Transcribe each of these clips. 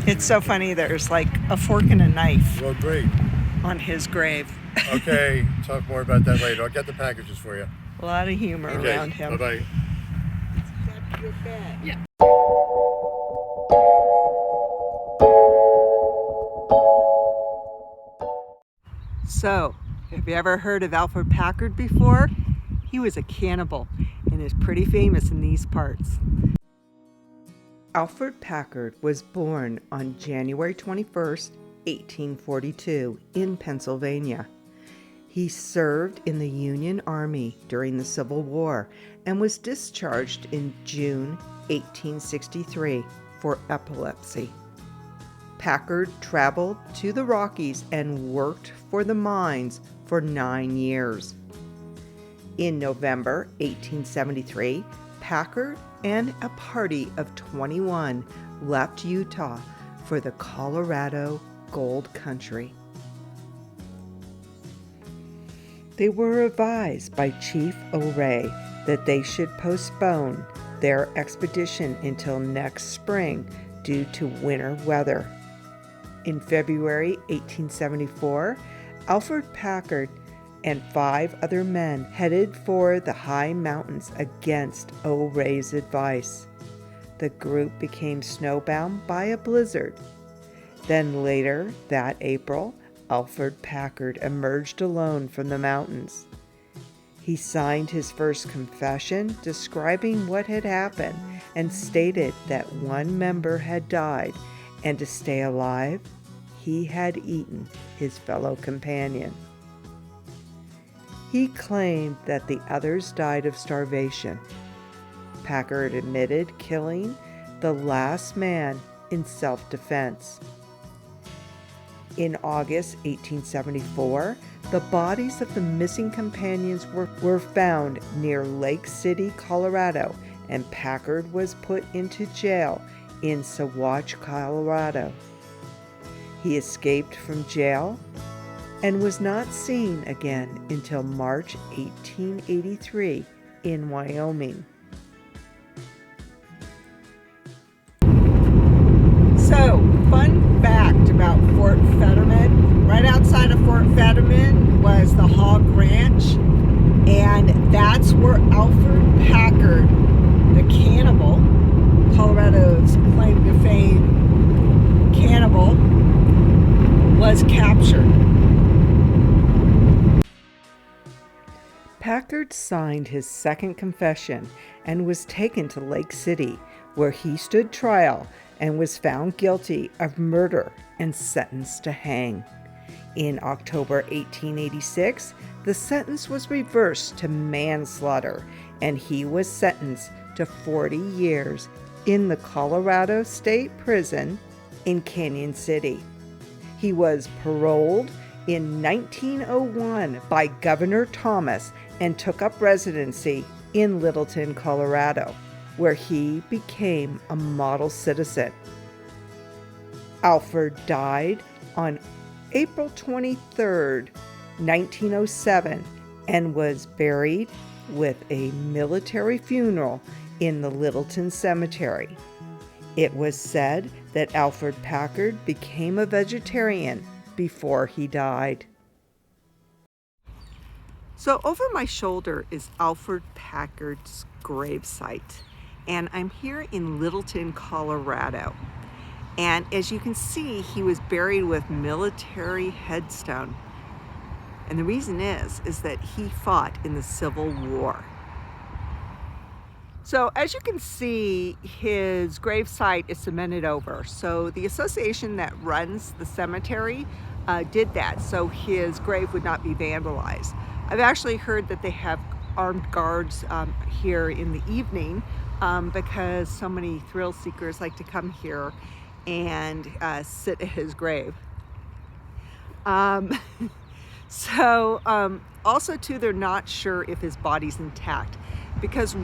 It's so funny, there's like a fork and a knife Well, great. on his grave. Okay, talk more about that later. I'll get the packages for you. A lot of humor around him. Bye-bye. That's your bed. Yeah. So, have you ever heard of Alfred Packer before? He was a cannibal and is pretty famous in these parts. Alferd Packer was born on January 21st, 1842 in Pennsylvania. He served in the Union Army during the Civil War and was discharged in June 1863 for epilepsy. Packer traveled to the Rockies and worked for the mines for 9 years. In November 1873, Packer and a party of 21 left Utah for the Colorado Gold Country. They were advised by Chief O'Ray that they should postpone their expedition until next spring due to winter weather. In February 1874, Alferd Packer and 5 other men headed for the high mountains against O'Ray's advice. The group became snowbound by a blizzard. Then later that April, Alferd Packer emerged alone from the mountains. He signed his first confession describing what had happened and stated that one member had died, and to stay alive, he had eaten his fellow companion. He claimed that the others died of starvation. Packer admitted killing the last man in self-defense. In August 1874, the bodies of the missing companions were found near Lake City, Colorado, and Packer was put into jail in Saguache, Colorado. He escaped from jail and was not seen again until March 1883 in Wyoming. So, fun fact about Fort Fetterman. Right outside of Fort Fetterman was the Hog Ranch, and that's where Alferd Packer, the cannibal, Colorado's claim to fame cannibal, was captured. Packer signed his second confession and was taken to Lake City, where he stood trial and was found guilty of murder and sentenced to hang. In October 1886, the sentence was reversed to manslaughter, and he was sentenced to 40 years in the Colorado State Prison in Canyon City. He was paroled in 1901 by Governor Thomas and took up residency in Littleton, Colorado, where he became a model citizen. Alfred died on April 23, 1907, and was buried with a military funeral in the Littleton Cemetery. It was said that Alferd Packer became a vegetarian before he died. So over my shoulder is Alferd Packer's gravesite, and I'm here in Littleton, Colorado. And as you can see, he was buried with military headstone. And the reason is that he fought in the Civil War. So as you can see, his gravesite is cemented over. So the association that runs the cemetery did that so his grave would not be vandalized. I've actually heard that they have armed guards here in the evening because so many thrill seekers like to come here and sit at his grave. Also too, they're not sure if his body's intact because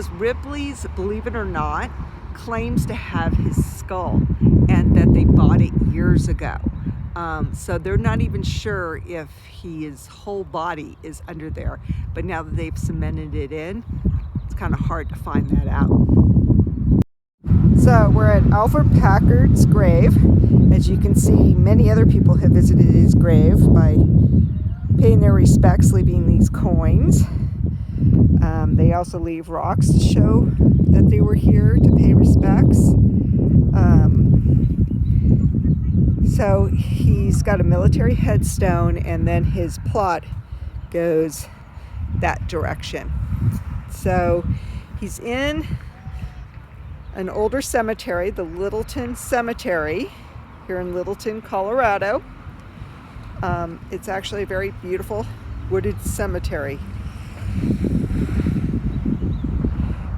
Ripley's, believe it or not, claims to have his skull and that they bought it years ago. So they're not even sure if his whole body is under there. But now that they've cemented it in, it's kind of hard to find that out. So we're at Alferd Packer's grave. As you can see, many other people have visited his grave by paying their respects, leaving these coins. They also leave rocks to show that they were here to pay respects. So he's got a military headstone, and then his plot goes that direction. So he's in an older cemetery, the Littleton Cemetery, here in Littleton, Colorado. It's actually a very beautiful wooded cemetery.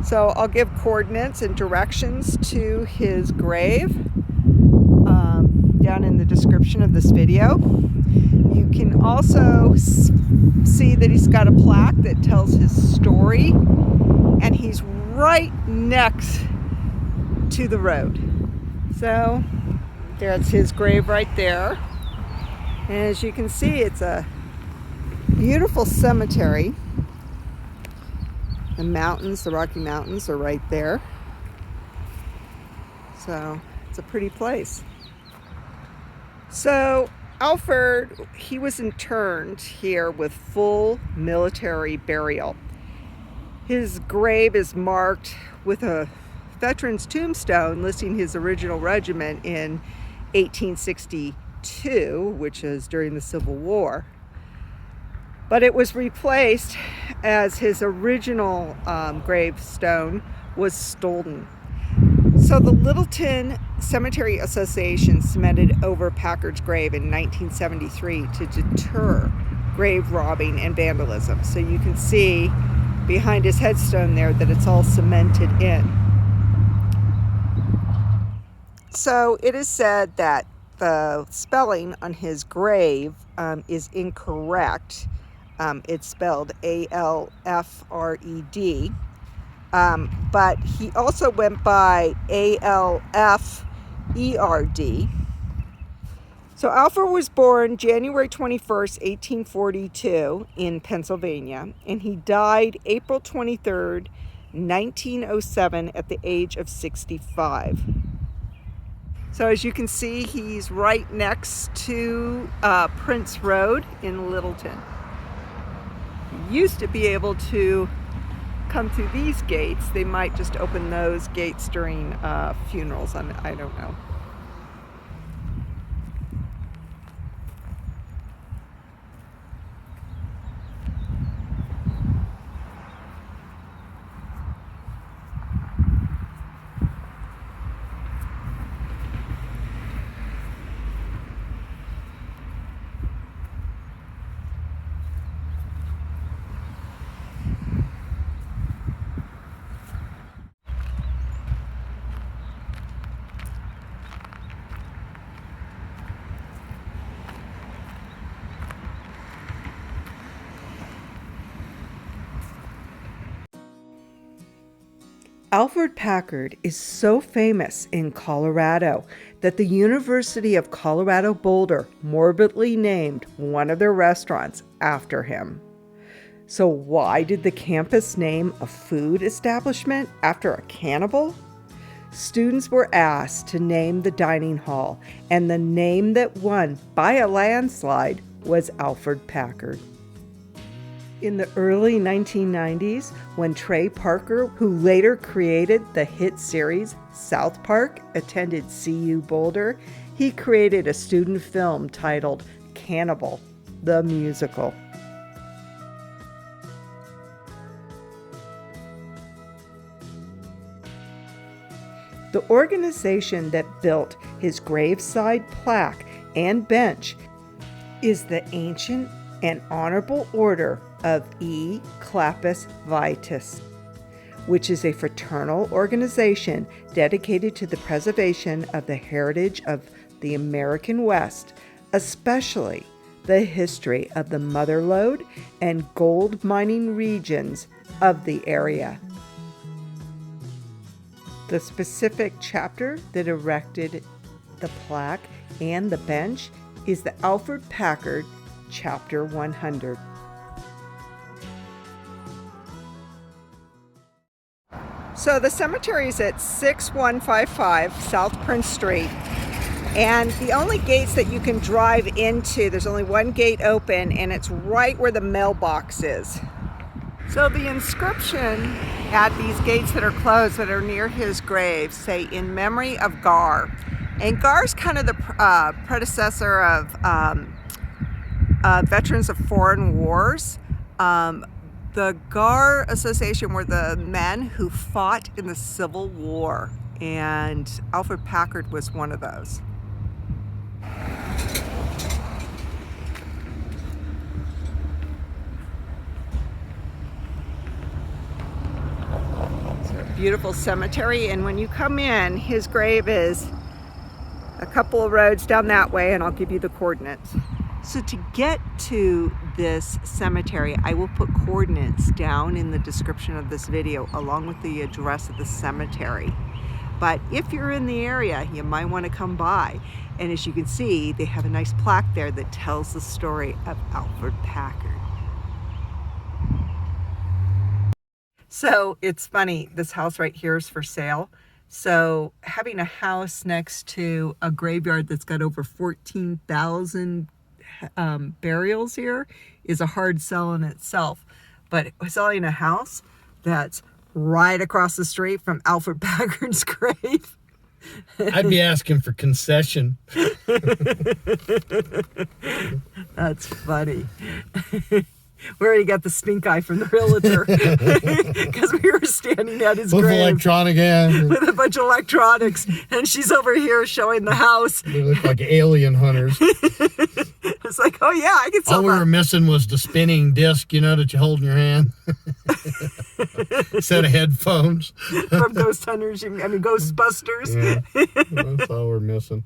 So I'll give coordinates and directions to his grave down in the description of this video. You can also see that he's got a plaque that tells his story, and he's right next to the road. So that's his grave right there. And as you can see, it's a beautiful cemetery. The mountains, the Rocky Mountains, are right there. So it's a pretty place. So Alfred, he was interned here with full military burial. His grave is marked with a veteran's tombstone listing his original regiment in 1862, which is during the Civil War. But it was replaced as his original gravestone was stolen. So the Littleton Cemetery Association cemented over Packard's grave in 1973 to deter grave robbing and vandalism. So you can see behind his headstone there that it's all cemented in. So it is said that the spelling on his grave is incorrect. It's spelled Alfred. But he also went by Alferd. So Alfred was born January 21st, 1842 in Pennsylvania, and he died April 23rd, 1907 at the age of 65. So as you can see, he's right next to Prince Road in Littleton. You used to be able to come through these gates. They might just open those gates during funerals. I don't know. Alferd Packer is so famous in Colorado that the University of Colorado Boulder morbidly named one of their restaurants after him. So why did the campus name a food establishment after a cannibal? Students were asked to name the dining hall, and the name that won by a landslide was Alferd Packer. In the early 1990s, when Trey Parker, who later created the hit series South Park, attended CU Boulder, he created a student film titled Cannibal, the musical. The organization that built his graveside plaque and bench is the Ancient and Honorable Order of E. Clappus Vitus, which is a fraternal organization dedicated to the preservation of the heritage of the American West, especially the history of the Mother Lode and gold mining regions of the area. The specific chapter that erected the plaque and the bench is the Alferd Packer Chapter 100. So the cemetery is at 6155 South Prince Street. And the only gates that you can drive into, there's only one gate open, and it's right where the mailbox is. So the inscription at these gates that are closed, that are near his grave, say, "In memory of Gar." And Gar's kind of the predecessor of veterans of foreign wars. The Gar Association were the men who fought in the Civil War, and Alfred Packer was one of those. Beautiful cemetery, and when you come in, his grave is a couple of roads down that way, and I'll give you the coordinates. So to get to this cemetery, I will put coordinates down in the description of this video along with the address of the cemetery. But if you're in the area, you might want to come by. And as you can see, they have a nice plaque there that tells the story of Alferd Packer. So it's funny, this house right here is for sale. So having a house next to a graveyard that's got over 14,000 burials here is a hard sell in itself. But selling a house that's right across the street from Alferd Packer's grave, I'd be asking for concession. that's funny. We already got the stink eye from the realtor because we were standing at his With grave electronic and with a bunch of electronics, and she's over here showing the house. they look like alien hunters. It's like, oh yeah, I can sell All we that. were missing was the spinning disc, you know, that you hold in your hand. Set of headphones. From Ghost Hunters, Ghostbusters. Yeah, that's all we're missing.